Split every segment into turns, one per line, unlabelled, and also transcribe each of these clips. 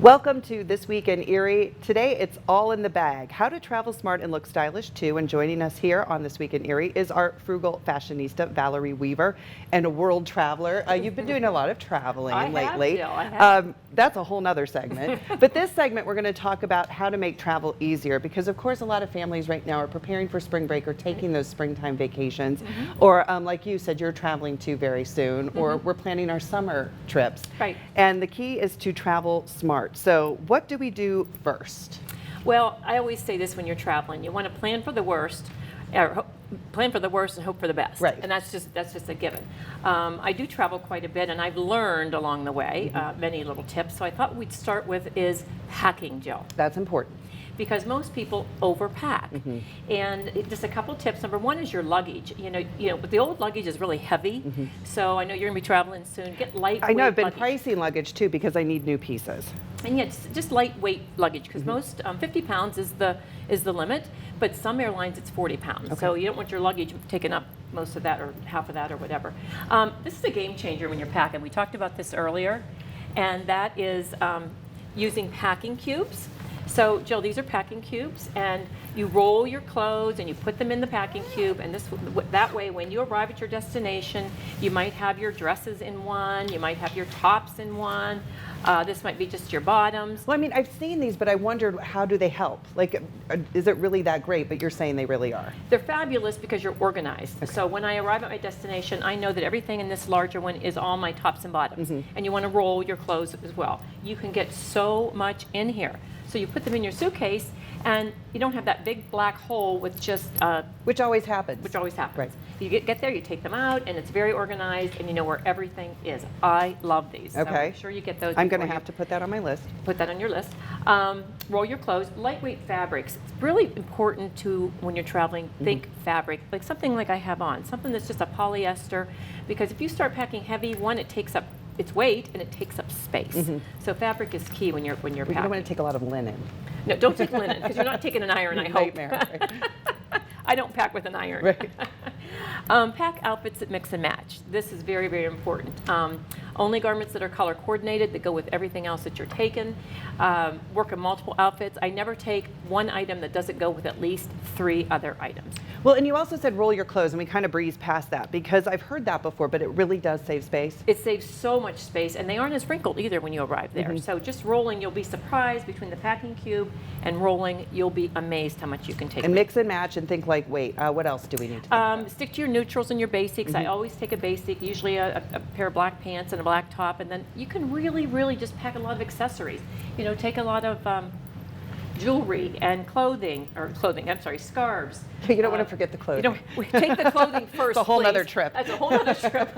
Welcome to This Week in Erie. Today it's all in the bag. How to travel smart and look stylish too. And joining us here on This Week in Erie is our frugal fashionista, Valerie Weaver, and a world traveler. You've been doing a lot of traveling lately.
I have.
That's a whole nother segment. But this segment we're going to talk about how to make travel easier, because of course a lot of families right now are preparing for spring break or taking those springtime vacations, or like you said, you're traveling too very soon, or we're planning our summer trips.
Right.
And the key is to travel smart. So what do we do first?
Well, I always say this when you're traveling. You want to plan for the worst, or plan for the worst and hope for the best.
Right.
And that's just a given. I do travel quite a bit, and I've learned along the way many little tips. So I thought we'd start with is packing, Jill.
That's important.
Because most people overpack. And just a couple tips. Number one is your luggage. You know, but the old luggage is really heavy. So I know you're going to be traveling soon. Get lightweight.
I know I've been
luggage.
pricing luggage too because I need new pieces.
And yet, just lightweight luggage, because most 50 pounds is the limit, but some airlines it's 40 pounds. So you don't want your luggage taking up most of that or half of that or whatever. This is a game changer when you're packing. We talked about this earlier, and that is using packing cubes. So, Jill, these are packing cubes, and you roll your clothes and you put them in the packing cube, and that way when you arrive at your destination, you might have your dresses in one, you might have your tops in one, this might be just your bottoms.
Well, I mean, I've seen these, but I wondered, how do they help? Like, is it really that great? But you're saying they really are.
They're fabulous because you're organized. So when I arrive at my destination, I know that everything in this larger one is all my tops and bottoms, and you want to roll your clothes as well. You can get so much in here. So you put them in your suitcase, and you don't have that big black hole with just
which always happens.
Which always happens.
Right.
You get there, you take them out, and it's very organized, and you know where everything is. I love these.
Okay.
So make sure you get those.
I'm going to have to put that on my list.
Put that on your list. Roll your clothes. Lightweight fabrics. It's really important to, when you're traveling, think fabric, like something like I have on, something that's just a polyester, because if you start packing heavy, one, it takes up its weight and it takes up space. So fabric is key when you're packing.
You don't want to take a lot of linen.
No, don't take linen, because you're not taking an iron, I hope.
Nightmare. Right.
I don't pack with an iron.
Right.
Pack outfits that mix and match. This is very, very important. Only garments that are color coordinated, that go with everything else that you're taking. Work on multiple outfits. I never take one item that doesn't go with at least 3 other items.
Well, and you also said roll your clothes, and we kind of breezed past that because I've heard that before, but it really does save space.
It saves so much space, and they aren't as wrinkled either when you arrive there. So just rolling, you'll be surprised. Between the packing cube and rolling, you'll be amazed how much you can take.
And mix and match and think like, wait, what else do we need to think about?
Stick to your neutrals and your basics. I always take a basic, usually a pair of black pants and a black top, and then you can really, really just pack a lot of accessories. You know, take a lot of jewelry and scarves.
You don't want to forget the clothing.
Take the clothing first.
It's a whole
please.
other trip.
That's a whole other trip.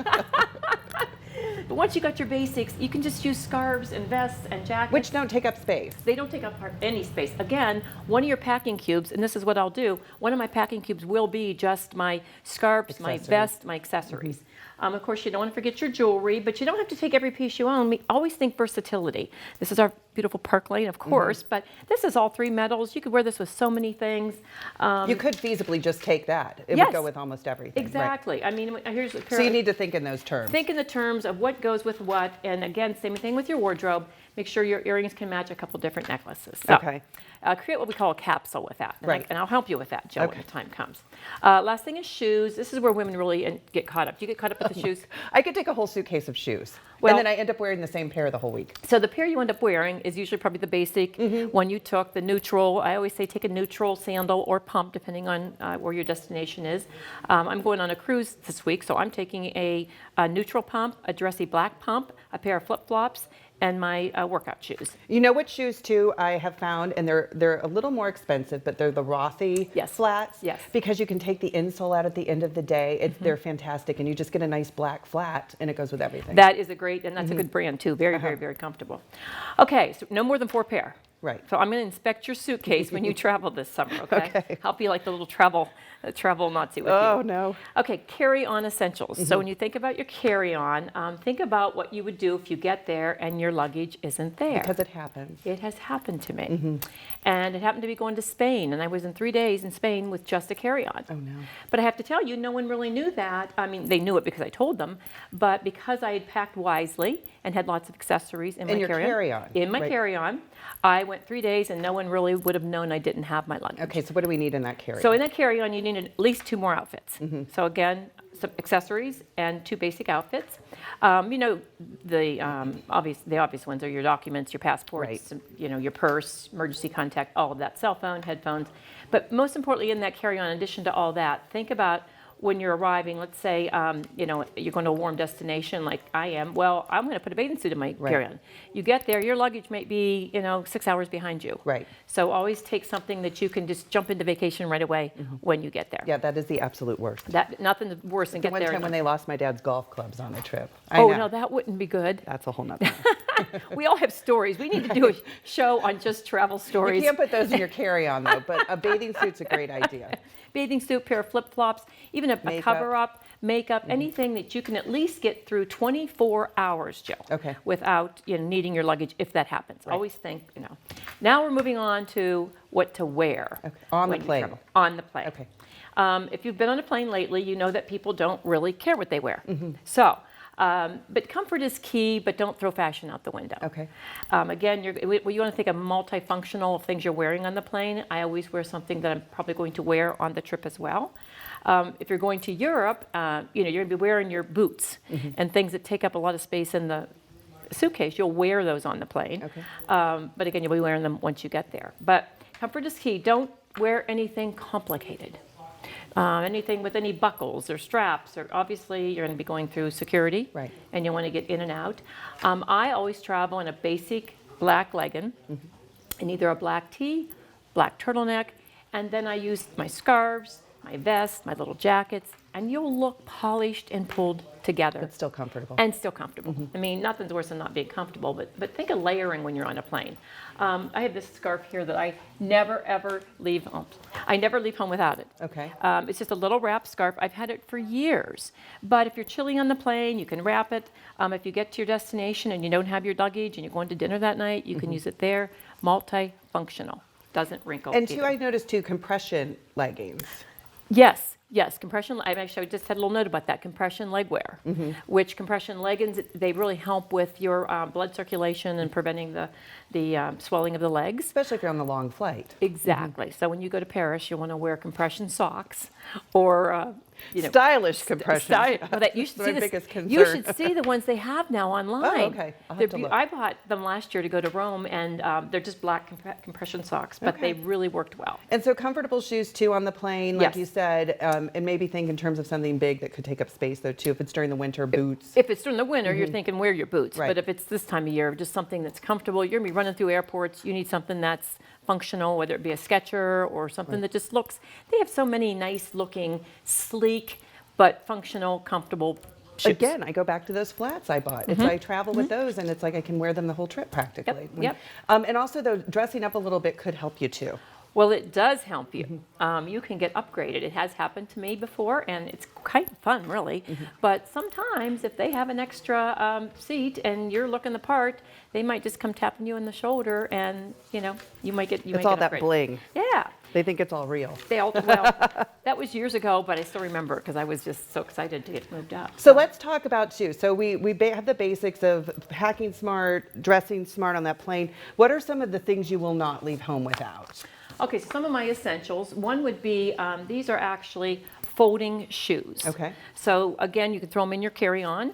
But once you got your basics, you can just use scarves and vests and jackets.
Which don't take up space.
They don't take up any space. Again, one of your packing cubes, and this is what I'll do, one of my packing cubes will be just my scarves, my vest, my accessories. Of course, you don't want to forget your jewelry, but you don't have to take every piece you own. We always think versatility. This is our beautiful Park Lane, of course, but this is all 3 metals. You could wear this with so many things.
You could feasibly just take that. It
Yes.
would go with almost everything.
Exactly.
Right.
I mean, here's a pair.
So you need to think in those terms.
Think in the terms of what goes with what, and again, same thing with your wardrobe. Make sure your earrings can match a couple different necklaces. So,
Okay.
Create what we call a capsule with that.
Right.
And I'll help you with that, Jill, when the time comes. Last thing is shoes. This is where women really get caught up. Do you get caught up with the shoes?
I could take a whole suitcase of shoes.
Well,
and then I end up wearing the same pair the whole week.
So the pair you end up wearing is usually probably the basic one you took, the neutral. I always say take a neutral sandal or pump, depending on where your destination is. I'm going on a cruise this week, so I'm taking a neutral pump, a dressy black pump, a pair of flip-flops, and my workout shoes.
You know what shoes too I have found, and they're a little more expensive, but they're the Rothy flats.
Yes.
Because you can take the insole out at the end of the day. They're fantastic, and you just get a nice black flat, and it goes with everything.
That is a great, and that's a good brand too. Very, very, very comfortable. Okay, so no more than 4 pair.
Right.
So I'm going to inspect your suitcase when you travel this summer, okay?
Okay.
I'll be like the little travel Nazi with
Oh,
you.
no.
Okay, carry-on essentials. So when you think about your carry-on, think about what you would do if you get there and your luggage isn't there.
Because it happens.
It has happened to me. And it happened to be going to Spain, and I was in 3 days in Spain with just a carry-on.
Oh, no.
But I have to tell you, no one really knew that. I mean, they knew it because I told them, but because I had packed wisely and had lots of accessories in my
your carry-on.
In my
Right.
carry-on, I went 3 days, and no one really would have known I didn't have my luggage.
Okay, so what do we need in that carry-on?
So in that carry-on, you need at least 2 more outfits. So again, some accessories and 2 basic outfits. You know, the obvious ones are your documents, your passports,
Right.
you know, your purse, emergency contact, all of that, cell phone, headphones. But most importantly in that carry-on, in addition to all that, think about when you're arriving, let's say, you know, you're going to a warm destination like I am. Well, I'm going to put a bathing suit in my
Right.
carry-on. You get there, your luggage might be, you know, 6 hours behind you.
Right.
So always take something that you can just jump into vacation right away when you get there.
Yeah, that is the absolute worst.
Nothing's worse than
The
get
one
there.
time
and
when they lost my dad's golf clubs on a trip.
Oh,
I know.
no, that wouldn't be good.
That's a whole nother.
We all have stories. We need to do a show on just travel
You
stories.
can't put those in your carry-on though, but a bathing suit's a great idea.
Bathing suit, pair of flip-flops, even a
Makeup.
cover-up, makeup, anything that you can at least get through 24 hours, Jill,
Okay.
without needing your luggage if that happens.
Right.
Always think, Now we're moving on to what to wear.
Okay. On the
when you
plane.
travel. On the plane.
Okay.
If you've been on a plane lately, you know that people don't really care what they wear. So, but comfort is key, but don't throw fashion out the window.
Okay.
Again, you want to think of multifunctional of things you're wearing on the plane. I always wear something that I'm probably going to wear on the trip as well. If you're going to Europe, you're going to be wearing your boots and things that take up a lot of space in the suitcase. You'll wear those on the plane.
Okay.
But again, you'll be wearing them once you get there. But comfort is key. Don't wear anything complicated. Anything with any buckles or straps, or obviously you're going to be going through security,
Right.
and you want to get in and out. I always travel in a basic black legging, and either a black tee, black turtleneck, and then I use my scarves, my vest, my little jackets, and you'll look polished and pulled together.
It's still comfortable.
And still comfortable. I mean, nothing's worse than not being comfortable, but think of layering when you're on a plane. I have this scarf here that I never, ever leave home. I never leave home without it.
Okay.
It's just a little wrap scarf. I've had it for years. But if you're chilly on the plane, you can wrap it. If you get to your destination and you don't have your luggage and you're going to dinner that night, you can use it there. Multifunctional. Doesn't wrinkle.
And too,
either.
I noticed too, compression leggings.
Yes, compression. I just had a little note about that. Compression legwear, which compression leggings, they really help with your blood circulation and preventing the swelling of the legs.
Especially if you're on the long flight.
Exactly. So when you go to Paris, you want to wear compression socks or
Stylish compression.
You should
That's
see
my
this.
biggest concern.
You should see the ones they have now online.
Oh, okay. I'll have to look.
I bought them last year to go to Rome, and they're just black compression socks, but
Okay.
they really worked well.
And so comfortable shoes too on the plane, like
Yes.
you said, and maybe think in terms of something big that could take up space though too. If it's during the winter, boots.
If it's during the winter, you're thinking wear your boots.
Right.
But if it's this time of year, just something that's comfortable, you're going to be running through airports, you need something that's functional, whether it be a Skechers or something that just looks, they have so many nice looking, sleek, but functional, comfortable shoes.
Again, I go back to those flats I bought. It's I travel with those, and it's like I can wear them the whole trip practically.
Yep.
And also, though, dressing up a little bit could help you too.
Well, it does help you. You can get upgraded. It has happened to me before, and it's kind of fun, really. But sometimes, if they have an extra seat and you're looking the part, they might just come tapping you on the shoulder, and you might get
It's all that
upgraded.
bling.
Yeah.
They think it's all real.
Well, that was years ago, but I still remember it because I was just so excited to get moved up.
So let's talk about too. So we have the basics of packing smart, dressing smart on that plane. What are some of the things you will not leave home without?
Okay, so some of my essentials. One would be, these are actually folding shoes.
Okay.
So again, you can throw them in your carry-on.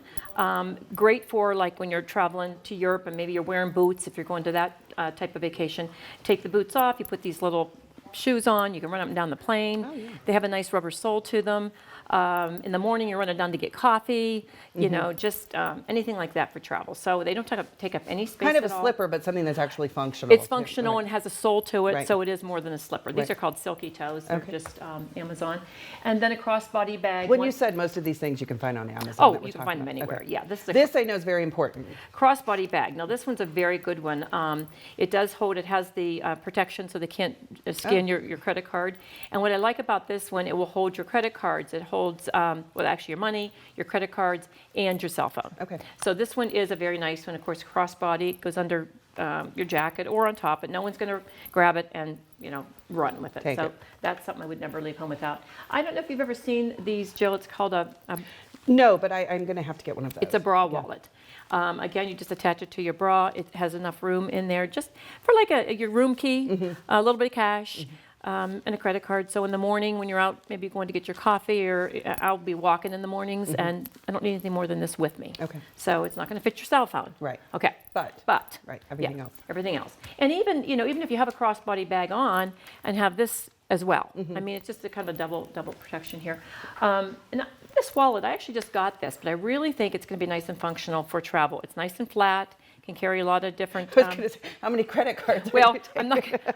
Great for like when you're traveling to Europe and maybe you're wearing boots if you're going to that type of vacation. Take the boots off, you put these little shoes on, you can run up and down the plane.
Oh, yeah.
They have a nice rubber sole to them. In the morning, you're running down to get coffee, you
Mm-hmm.
know, just anything like that for travel. So they don't take up any space
Kind of a
at all.
slipper, but something that's actually functional.
It's
too.
functional
Right.
and has a sole to it,
Right.
so it is more than a slipper. These
Right.
are called silky toes. They're
Okay.
just Amazon. And then a crossbody bag.
When you said most of these things you can find on Amazon.
Oh,
that we're
you can
talking
find them
about.
anywhere.
Okay.
Yeah, this is a
This I know is very important.
crossbody bag. Now this one's a very good one. It does hold, it has the protection so they can't scan your credit card. And what I like about this one, it will hold your credit cards. It holds, well actually your money, your credit cards, and your cell phone.
Okay.
So this one is a very nice one. Of course, crossbody, it goes under your jacket or on top, but no one's going to grab it and, you know, run with it.
Take
so
it.
that's something I would never leave home without. I don't know if you've ever seen these, Jill. It's called
No, but I'm going to have to get one of those.
it's a bra
Yeah.
wallet. Again, you just attach it to your bra. It has enough room in there just for like your room key,
Mm-hmm.
a little bit of cash, and a credit card. So in the morning when you're out, maybe going to get your coffee, or I'll be walking in the mornings, and I don't need anything more than this with me.
Mm-hmm. Okay.
So it's not going to fit your cell phone.
Right.
Okay.
But. Right, everything
yeah,
else.
Everything else. And even, you know, even if you have a crossbody bag on and have this as well.
Mm-hmm.
I mean, it's just a kind of a double protection here. And this wallet, I actually just got this, but I really think it's going to be nice and functional for travel. It's nice and flat, can carry a lot of different.
I was going to say, how many credit cards?
Well,
are you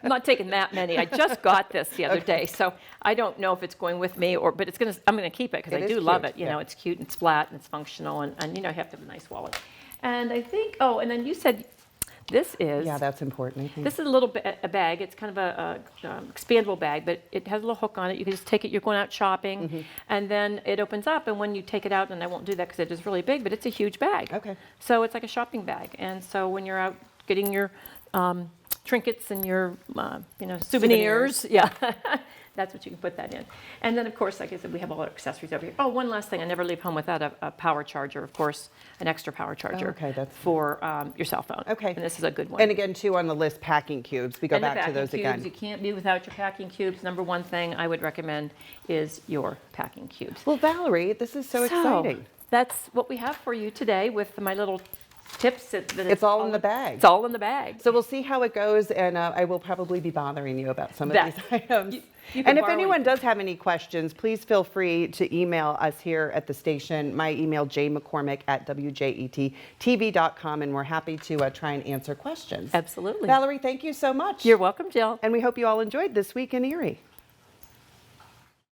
I'm not taking that many. I just got this the other day, so I don't know if it's going with me but I'm going to keep it because
It
I
is
do love
cute,
it. You
yeah.
know, it's cute and it's flat and it's functional, and you know, you have to have a nice wallet. And I think, oh, and then you said this is.
Yeah, that's important, I think.
This is a little bit a bag. It's kind of a expandable bag, but it has a little hook on it. You can just take it. You're going out shopping,
Mm-hmm.
and then it opens up. And when you take it out, and I won't do that because it is really big, but it's a huge bag.
Okay.
So it's like a shopping bag. And so when you're out getting your trinkets and your souvenirs, yeah. That's what you can put that in. And then, of course, like I said, we have all our accessories over here. Oh, one last thing. I never leave home without a power charger, of course, an extra power charger
okay, that's-
for your cell phone.
Okay.
And this is a good one.
And again, too, on the list, packing cubes. We go
And the
back to
packing
those
cubes,
again.
You can't be without your packing cubes. Number one thing I would recommend is your packing cubes.
Well, Valerie, this is so exciting.
That's what we have for you today with my little tips.
It's all in the bag.
It's all in the bag.
So we'll see how it goes, and I will probably be bothering you about some of
That-
these items.
you can
And if
borrow
anyone
anything.
does have any questions, please feel free to email us here at the station. My email, jmccormick@wjettv.com, and we're happy to try and answer questions.
Absolutely.
Valerie, thank you so much.
You're welcome, Jill.
And we hope you all enjoyed This Week in Erie.